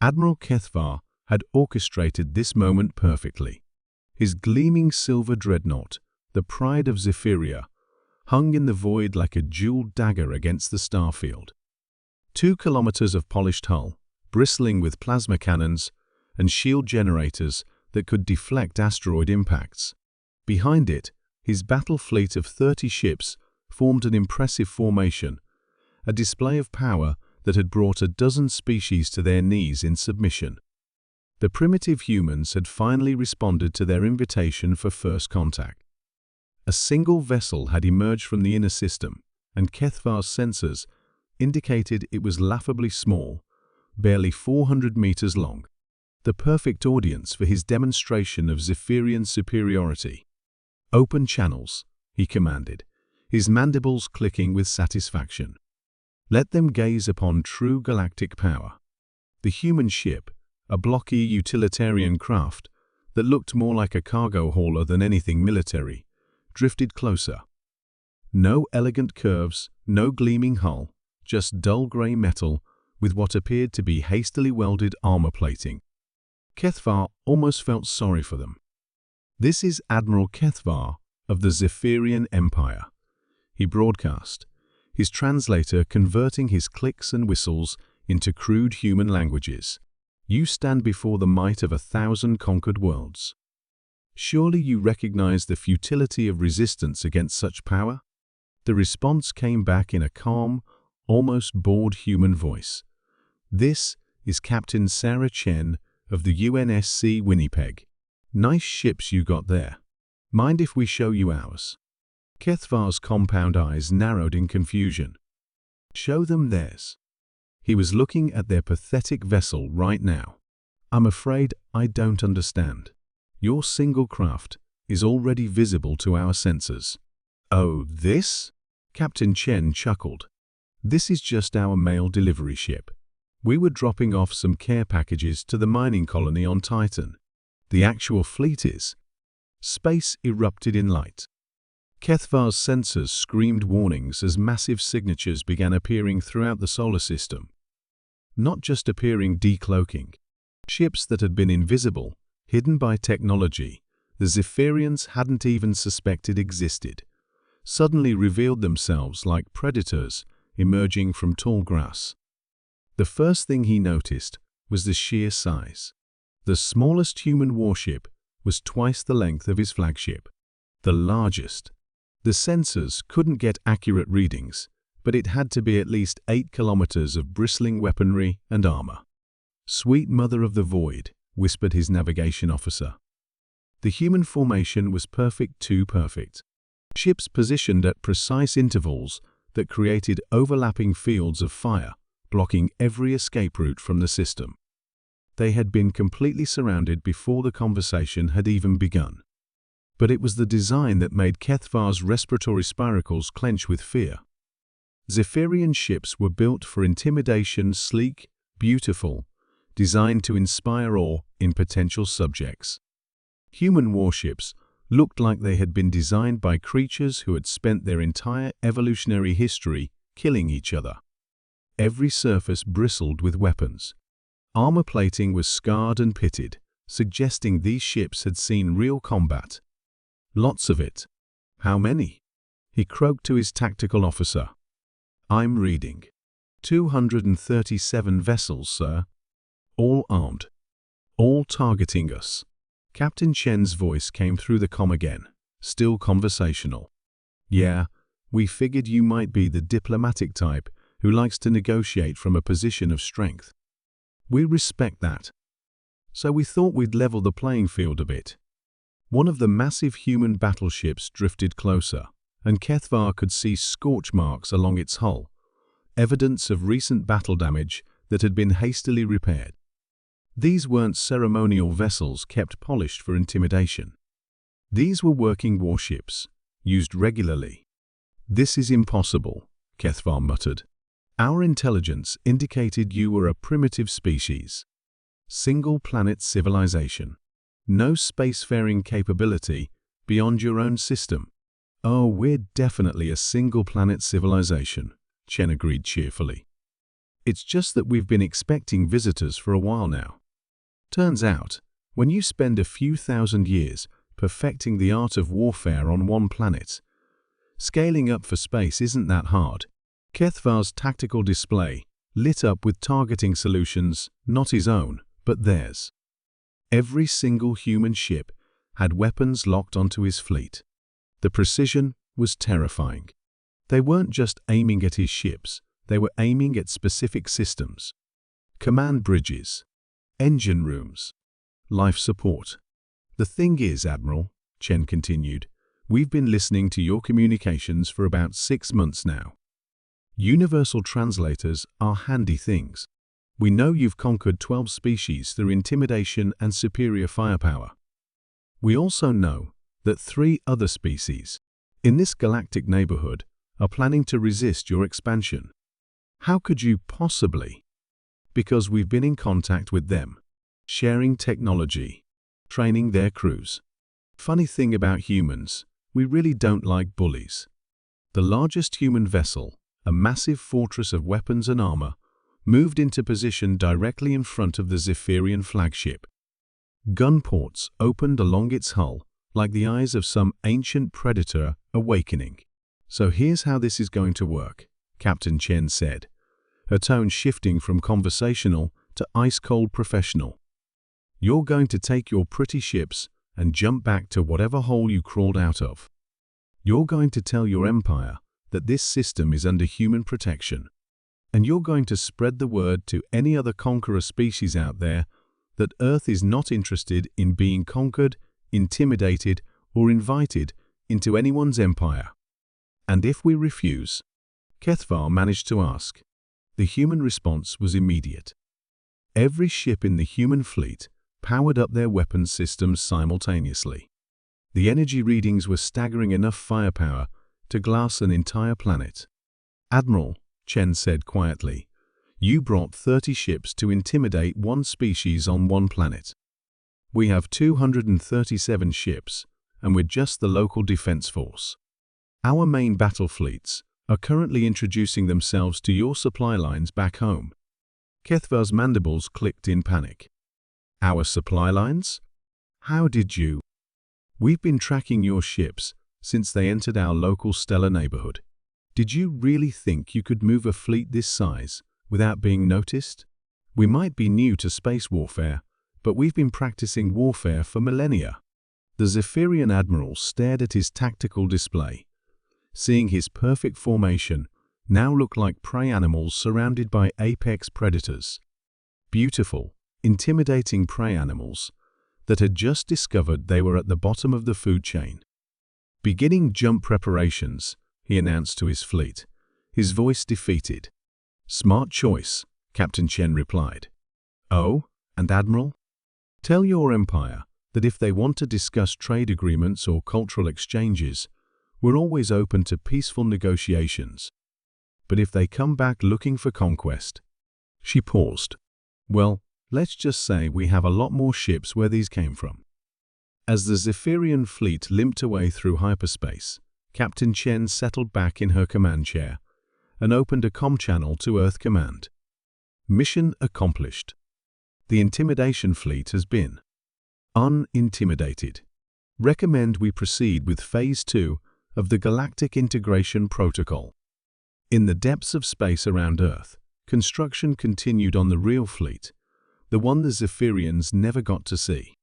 Admiral Kethvar had orchestrated this moment perfectly. His gleaming silver dreadnought, the pride of Zephyria, hung in the void like a jeweled dagger against the starfield. 2 kilometers of polished hull, bristling with plasma cannons and shield generators that could deflect asteroid impacts. Behind it, his battle fleet of 30 ships formed an impressive formation, a display of power that had brought a dozen species to their knees in submission. The primitive humans had finally responded to their invitation for first contact. A single vessel had emerged from the inner system, and Kethvar's sensors indicated it was laughably small, barely 400 meters long, the perfect audience for his demonstration of Zephyrian superiority. "Open channels," he commanded, his mandibles clicking with satisfaction. "Let them gaze upon true galactic power." The human ship, a blocky utilitarian craft that looked more like a cargo hauler than anything military, drifted closer. No elegant curves, no gleaming hull, just dull gray metal with what appeared to be hastily welded armor plating. Kethvar almost felt sorry for them. "This is Admiral Kethvar of the Zephyrian Empire," he broadcast, his translator converting his clicks and whistles into crude human languages. "You stand before the might of 1,000 conquered worlds. Surely you recognize the futility of resistance against such power?" The response came back in a calm, almost bored human voice. "This is Captain Sarah Chen of the UNSC Winnipeg. Nice ships you got there. Mind if we show you ours?" Kethvar's compound eyes narrowed in confusion. "Show them theirs." He was looking at their pathetic vessel right now. "I'm afraid I don't understand. Your single craft is already visible to our sensors." "Oh, this?" Captain Chen chuckled. "This is just our mail delivery ship. We were dropping off some care packages to the mining colony on Titan. The actual fleet is—" Space erupted in light. Kethvar's sensors screamed warnings as massive signatures began appearing throughout the solar system. Not just appearing, decloaking. Ships that had been invisible, hidden by technology the Zephyrians hadn't even suspected existed, suddenly revealed themselves like predators emerging from tall grass. The first thing he noticed was the sheer size. The smallest human warship was twice the length of his flagship. The largest. The sensors couldn't get accurate readings, but it had to be at least 8 kilometers of bristling weaponry and armor. "Sweet mother of the void," whispered his navigation officer. The human formation was perfect, too perfect. Ships positioned at precise intervals that created overlapping fields of fire, blocking every escape route from the system. They had been completely surrounded before the conversation had even begun. But it was the design that made Kethvar's respiratory spiracles clench with fear. Zephyrian ships were built for intimidation, sleek, beautiful, designed to inspire awe in potential subjects. Human warships looked like they had been designed by creatures who had spent their entire evolutionary history killing each other. Every surface bristled with weapons. Armor plating was scarred and pitted, suggesting these ships had seen real combat. "Lots of it." "How many?" He croaked to his tactical officer. "I'm reading. 237 vessels, sir. All armed. All targeting us." Captain Chen's voice came through the comm again, still conversational. "Yeah, we figured you might be the diplomatic type who likes to negotiate from a position of strength. We respect that. So we thought we'd level the playing field a bit." One of the massive human battleships drifted closer, and Kethvar could see scorch marks along its hull, evidence of recent battle damage that had been hastily repaired. These weren't ceremonial vessels kept polished for intimidation. These were working warships, used regularly. "This is impossible," Kethvar muttered. "Our intelligence indicated you were a primitive species. Single-planet civilization. No spacefaring capability beyond your own system." "Oh, we're definitely a single-planet civilization," Chen agreed cheerfully. It's just that we've been expecting visitors for a while now. Turns out, when you spend a few thousand years perfecting the art of warfare on one planet, scaling up for space isn't that hard. Kethvar's tactical display lit up with targeting solutions, not his own, but theirs. Every single human ship had weapons locked onto his fleet. The precision was terrifying. They weren't just aiming at his ships, they were aiming at specific systems. Command bridges, engine rooms, life support. The thing is, Admiral, Chen continued, we've been listening to your communications for about 6 months now. Universal translators are handy things. We know you've conquered 12 species through intimidation and superior firepower. We also know that 3 other species in this galactic neighborhood are planning to resist your expansion. How could you possibly? Because we've been in contact with them, sharing technology, training their crews. Funny thing about humans, we really don't like bullies. The largest human vessel, a massive fortress of weapons and armor, moved into position directly in front of the Zephyrian flagship. Gun ports opened along its hull like the eyes of some ancient predator awakening. So here's how this is going to work, Captain Chen said, her tone shifting from conversational to ice-cold professional. You're going to take your pretty ships and jump back to whatever hole you crawled out of. You're going to tell your empire that this system is under human protection, and you're going to spread the word to any other conqueror species out there that Earth is not interested in being conquered, intimidated, or invited into anyone's empire. And if we refuse? Kethvar managed to ask. The human response was immediate. Every ship in the human fleet powered up their weapons systems simultaneously. The energy readings were staggering enough firepower to glass an entire planet. Admiral, Chen said quietly, you brought 30 ships to intimidate one species on one planet. We have 237 ships, and we're just the local defense force. Our main battle fleets are currently introducing themselves to your supply lines back home. Kethvar's mandibles clicked in panic. Our supply lines? How did you? We've been tracking your ships since they entered our local stellar neighborhood. Did you really think you could move a fleet this size without being noticed? We might be new to space warfare, but we've been practicing warfare for millennia. The Zephyrian admiral stared at his tactical display, seeing his perfect formation now look like prey animals surrounded by apex predators. Beautiful, intimidating prey animals that had just discovered they were at the bottom of the food chain. Beginning jump preparations, he announced to his fleet, his voice defeated. Smart choice, Captain Chen replied. Oh, and Admiral? Tell your empire that if they want to discuss trade agreements or cultural exchanges, we're always open to peaceful negotiations. But if they come back looking for conquest. She paused. Well, let's just say we have a lot more ships where these came from. As the Zephyrian fleet limped away through hyperspace, Captain Chen settled back in her command chair and opened a comm channel to Earth Command. Mission accomplished. The intimidation fleet has been unintimidated. Recommend we proceed with Phase 2 of the Galactic Integration Protocol. In the depths of space around Earth, construction continued on the real fleet, the one the Zephyrians never got to see.